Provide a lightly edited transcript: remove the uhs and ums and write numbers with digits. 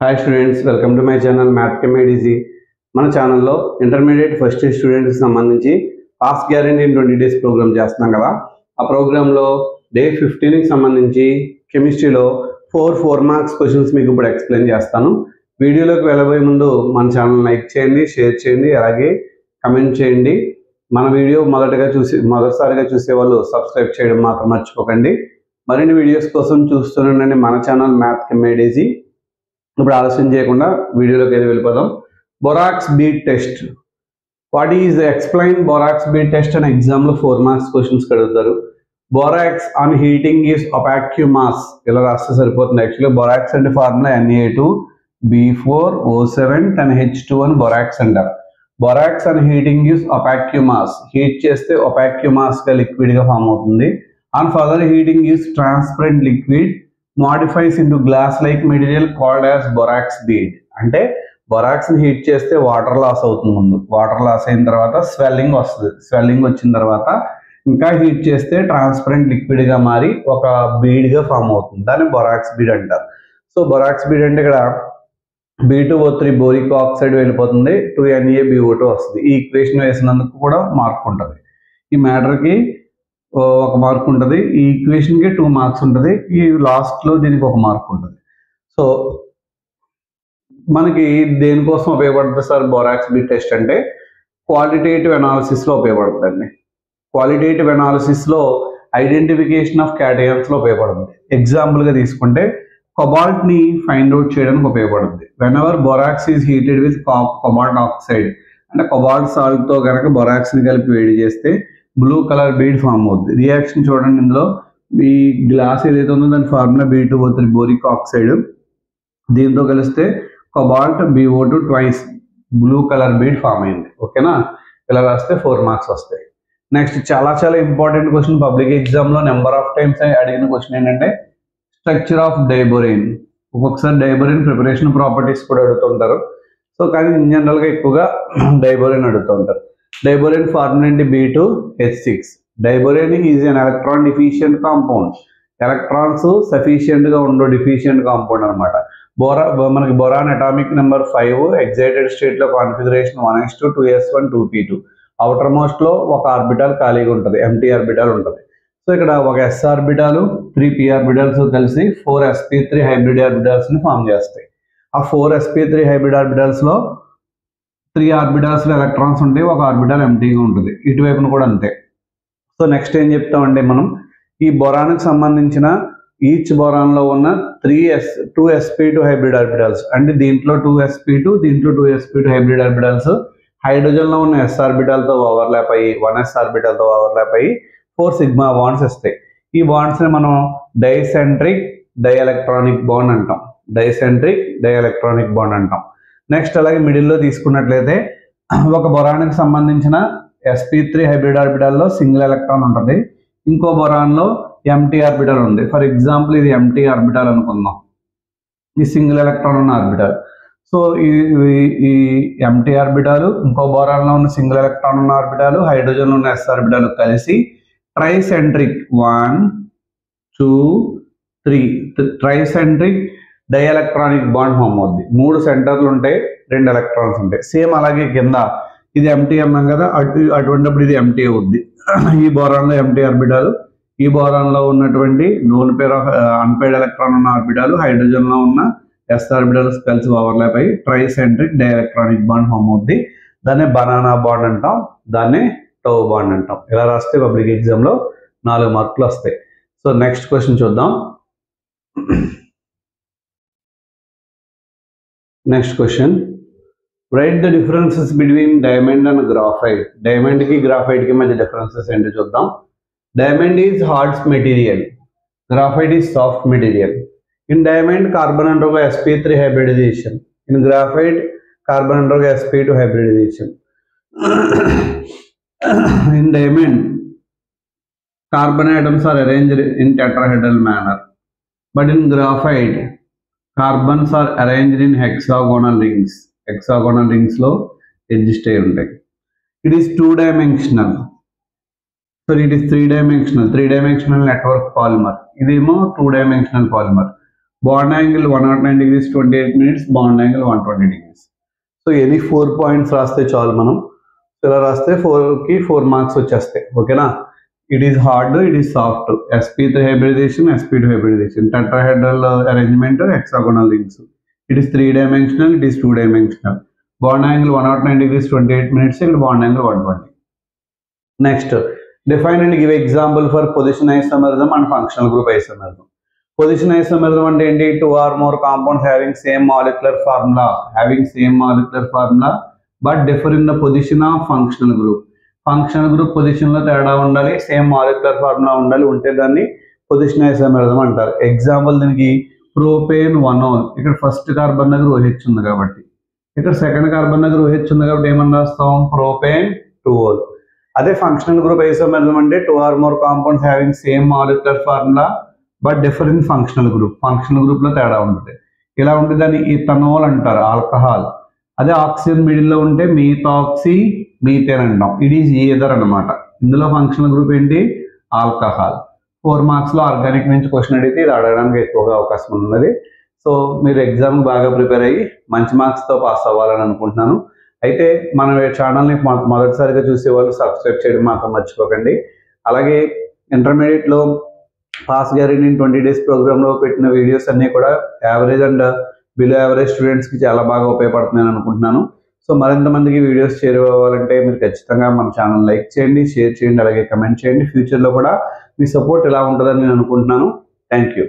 Hi students, welcome to my channel Math Chem Easy. మన ఛానల్లో intermediate first year స్టూడెంట్స్కి సంబంధించి pass guarantee in 20 days programme చేస్తున్నాం కదా. ఆ ప్రోగ్రాంలో డే 15కి సంబంధించి కెమిస్ట్రీలో 4 మార్క్స్ క్వశ్చన్స్ మీకు ఇప్పుడు ఎక్స్ప్లెయిన్ చేస్తాను. వీడియోలోకి వెళ్ళబోయే ముందు మన ఛానల్ లైక్ చేయండి, షేర్ చేయండి, అలాగే కమెంట్ చేయండి. మన వీడియో మొదటిసారిగా చూసే వాళ్ళు సబ్స్క్రైబ్ చేయడం మాత్రం మర్చిపోకండి. మరిన్ని వీడియోస్ కోసం చూస్తుండండి మన ఛానల్ మ్యాథ్ కెమ్ ఈజీ. ఇప్పుడు ఆలస్యం చేయకుండా వీడియోలోకి వెళ్ళిపోదాం. Borax beat test. What is explain borax beat test అని ఎగ్జామ్లో 4 మార్క్స్ క్వశ్చన్స్ అడుగుతారు. బొరాక్స్ ఆన్ హీటింగ్ ఈజ్ ఒపాక్యూమాస్ ఇలా రాస్తే సరిపోతుంది. యాక్చువల్లీ బొరాక్స్ అంటే ఫార్ములా Na2B4O7 10H2 అని బొరాక్స్ అంటారు. Borax on heating is opaque mass. Heat చేస్తే ఒపాక్యూమాస్గా లిక్విడ్గా ఫామ్ అవుతుంది. On further heating is transparent liquid modifies into glass like material called as borax bead. అంటే బొరాక్స్ని హీట్ చేస్తే వాటర్ లాస్ అవుతుంది. ముందు వాటర్ లాస్ అయిన తర్వాత స్వెల్లింగ్ వస్తుంది. స్వెల్లింగ్ వచ్చిన తర్వాత ఇంకా హీట్ చేస్తే ట్రాన్స్పరెంట్ లిక్విడ్గా మారి ఒక బీడ్గా ఫామ్ అవుతుంది. దాన్ని బొరాక్స్ బీడ్ అంటారు. సో బొరాక్స్ బీడ్ అంటే ఇక్కడ B2O3 బోరిక్ ఆక్సైడ్ వెళ్ళిపోతుంది, 2NaBO2 వస్తుంది. ఈ ఈక్వేషన్ వేసినందుకు కూడా మార్క్ ఉంటుంది. ఈ మ్యాటర్కి 1 మార్క్ ఉంటుంది. ఈ ఈక్వేషన్కి 2 మార్క్స్ ఉంటుంది. ఈ లాస్ట్లో దీనికి 1 మార్క్ ఉంటుంది. సో మనకి దేనికోసం ఉపయోగపడుతుంది సార్ బొరాక్స్ బీట్ టెస్ట్ అంటే? క్వాలిటేటివ్ అనాలిసిస్లో ఉపయోగపడుతుందండి. క్వాలిటేటివ్ అనాలిసిస్లో ఐడెంటిఫికేషన్ ఆఫ్ క్యాటయాన్స్లో ఉపయోగపడుతుంది. ఎగ్జాంపుల్గా తీసుకుంటే కొబాల్ట్ని ఫైండ్ అవుట్ చేయడానికి ఉపయోగపడుతుంది. When ever borax is heated with cobalt oxide అంటే కొబాల్ట్ సాల్ట్తో కనుక బొరాక్స్ని కలిపి వేడి చేస్తే బ్లూ కలర్ బీడ్ ఫామ్ అవుతుంది. రియాక్షన్ చూడండి, ఇందులో ఈ గ్లాస్ ఏదైతే ఉందో దాని ఫార్ములా B2O3 బోరిక్ ఆక్సైడ్, దీంతో కలిస్తే cobalt BO2 twice blue colour bead form అయింది. ఓకేనా? ఇలా రాస్తే 4 మార్క్స్ వస్తాయి. నెక్స్ట్ చాలా ఇంపార్టెంట్ క్వశ్చన్, పబ్లిక్ ఎగ్జామ్లో నెంబర్ ఆఫ్ టైమ్స్ అడిగిన క్వశ్చన్ ఏంటంటే స్ట్రక్చర్ ఆఫ్ డైబొరైన్. ఒక్కొక్కసారి డైబొరైన్ ప్రిపరేషన్ ప్రాపర్టీస్ కూడా అడుగుతుంటారు. సో కానీ ఇన్ జనరల్గా ఎక్కువగా డైబొరైన్ అడుగుతూ ఉంటారు. డైబొరైన్ ఫార్ములా ఏంటి? B2H6. Diborane is an electron deficient compound. Electrons సఫిషియంట్గా ఉండో డిఫిషియంట్ కాంపౌండ్ అనమాట. మనకి బొరాన్ అటామిక్ నెంబర్ 5, ఎగ్జైటెడ్ స్టేట్లో configuration 1s2 2s1 2p2. Outer మోస్ట్లో ఒక ఆర్బిటాల్ ఖాళీగా ఉంటుంది, ఎంటీ ఆర్బిటాల్ ఉంటుంది. సో ఇక్కడ ఒక s ఆర్బిటాలు 3p ఆర్బిటాల్స్ కలిసి 4sp3 హైబ్రిడ్ ఆర్బిటాల్స్ని ఫామ్ చేస్తాయి. ఆ 4sp3 హైబ్రిడ్ ఆర్బిటాల్స్లో 3 ఆర్బిటాల్స్లో ఎలక్ట్రాన్స్ ఉంటాయి, ఒక ఆర్బిటాల్ ఎంటీగా ఉంటుంది. ఇటువైపున కూడా అంతే. సో నెక్స్ట్ ఏం చెప్తామంటే మనం ఈ బొరాన్కి సంబంధించిన ఈచ్ బొరాన్లో ఉన్న 2sp2 హైబ్రిడ్ ఆర్బిటాల్స్ అంటే దీంట్లో 2sp2 దీంట్లో 2sp2 హైబ్రిడ్ ఆర్బిటాల్స్ హైడ్రోజన్లో ఉన్న s ఆర్బిటాల్తో ఓవర్లాప్ అయ్యి 1s ఆర్బిటాల్తో ఓవర్లాప్ అయ్యి 4 సిగ్మా బాండ్స్ వస్తాయి. ఈ బాండ్స్ని మనం డైసెంట్రిక్ డైఎలక్ట్రానిక్ బాండ్ అంటాం. డైసెంట్రిక్ డైఎలక్ట్రానిక్ బాండ్ అంటాం. నెక్స్ట్ అలాగే మిడిల్లో తీసుకున్నట్లయితే ఒక బొరాన్కి సంబంధించిన sp3 హైబ్రిడ్ ఆర్బిటాల్లో సింగిల్ ఎలక్ట్రాన్ ఉంటుంది. ఇంకో బొరాన్లో ఎంటీ ఆర్బిటాల్ ఉంది. ఫర్ ఎగ్జాంపుల్ ఇది ఎంటీ ఆర్బిటాల్ అనుకుందాం, ఈ సింగిల్ ఎలక్ట్రాన్ ఉన్న ఆర్బిటాల్. సో ఈ ఎంటీ ఆర్బిటాలు ఇంకో బొరాన్లో ఉన్న సింగిల్ ఎలక్ట్రాన్ ఉన్న ఆర్బిటాలు హైడ్రోజన్లో ఉన్న s ఆర్బిటాల్ కలిసి ట్రైసెంట్రిక్ 1 2 3 ట్రైసెంట్రిక్ డైఎలక్ట్రానిక్ బాండ్ ఫామ్ అవుద్ది. 3 సెంటర్లు ఉంటాయి, 2 ఎలక్ట్రాన్స్ ఉంటాయి. సేమ్ అలాగే కింద ఇది ఎంటీ అన్నాం కదా, అటువంటిప్పుడు ఇది ఎంటీ అవుద్ది. ఈ బోరాన్లో ఎంటీ ఆర్బిటాలు, ఈ బోరాన్లో ఉన్నటువంటి known pair of unpaid electron ఉన్న ఆర్బిటాలు హైడ్రోజన్లో ఉన్న s ఆర్బిటాల్స్ కలిసి ఓవర్లాప్ అయ్యి ట్రైసెంట్రిక్ డైఎలక్ట్రానిక్ బాండ్ ఫామ్ అవుద్ది. దాన్ని బనానా బాండ్ అంటాం, దాన్ని టౌ బాండ్ అంటాం. ఇలా రాస్తే పబ్లిక్ ఎగ్జామ్లో 4 మార్కులు వస్తాయి. సో నెక్స్ట్ క్వశ్చన్ చూద్దాం. Next question, write the differences between diamond and graphite. డైమండ్కి గ్రాఫైట్కి మధ్య డిఫరెన్సెస్ ఏంటో చూద్దాం. Diamond is hard material, graphite is soft material. In diamond carbon undergo sp3 hybridization. In graphite carbon undergo sp2 hybridization. In diamond, carbon atoms are arranged in tetrahedral manner, but in graphite, carbons are arranged in hexagonal rings. Hexagonal rings lo exist ayi untayi. It is 2-dimensional. So it is 3-dimensional network polymer. Idemo 2-dimensional polymer. Bond angle 109 degrees 28 minutes, bond angle 120 degrees. So any 4 points రాస్తే చాలు మనం. ఇలా రాస్తే 4కి 4 marks వచ్చేస్తాయి. ఓకేనా? It is hard, it is soft, sp3 hybridization, sp2 hybridization, tetrahedral arrangement, hexagonal rings. It is 3-dimensional, it is 2-dimensional. Bond angle 109 degrees 28 minutes and bond angle 120. Next, define and give example for position isomerism and functional group isomerism. Position isomerism అంటే ఏంటి? 2 or more compounds having same molecular formula but differ in the position of functional group. Functional group position లో తేడా ఉండాలి, same molecular formula ఉండాలి, ఉంటే దాన్ని position isomerism అంటారు. Example దీనికి ప్రోపేన్ 1-ol. ఇక్కడ ఫస్ట్ కార్బన్ దగ్గర OH ఉంది కాబట్టి, ఇక్కడ సెకండ్ కార్బన్ దగ్గర OH ఉంది కాబట్టి ఏమని రాస్తాం? Propane 2-ol. అదే ఫంక్షనల్ గ్రూప్ ఐసోమెరిజం అంటే 2 or more compounds having same molecular formula but differ in functional group. Functional group లో తేడా ఉంటుంది. ఇలా ఉంటే దాన్ని ఇథనాల్ అంటారు, ఆల్కహాల్. అదే ఆక్సిజన్ మిడిల్ లో ఉంటే మీథాక్సీ మీథేన్ అంటాం. ఇట్ ఈజ్ ఈథర్ అనమాట. ఇందులో ఫంక్షనల్ గ్రూప్ ఏంటి? ఆల్కహాల్. 4 మార్క్స్ లో ఆర్గానిక్ నుంచి క్వశ్చన్ అడిగితే ఇది అడగడానికి ఎక్కువగా అవకాశం ఉన్నది. సో మీరు ఎగ్జామ్ బాగా ప్రిపేర్ అయ్యి మంచి మార్క్స్ తో పాస్ అవ్వాలని అనుకుంటున్నాను. అయితే మన ఛానల్ని మొదటిసారిగా చూసే వాళ్ళు సబ్స్క్రైబ్ చేయడం మాత్రం మర్చిపోకండి. అలాగే ఇంటర్మీడియట్ లో pass guarantee in 20 days programme లో పెట్టిన వీడియోస్ అన్ని కూడా average and below average students కి చాలా బాగా ఉపయోగపడుతున్నాయని అనుకుంటున్నాను. సో మరింత మందికి వీడియోస్ చేరువవ్వాలంటే మీరు ఖచ్చితంగా మన ఛానల్ లైక్ చేయండి, షేర్ చేయండి, అలాగే కమెంట్ చేయండి. ఫ్యూచర్లో కూడా మీ సపోర్ట్ ఎలా ఉంటుందని నేను అనుకుంటున్నాను. Thank you.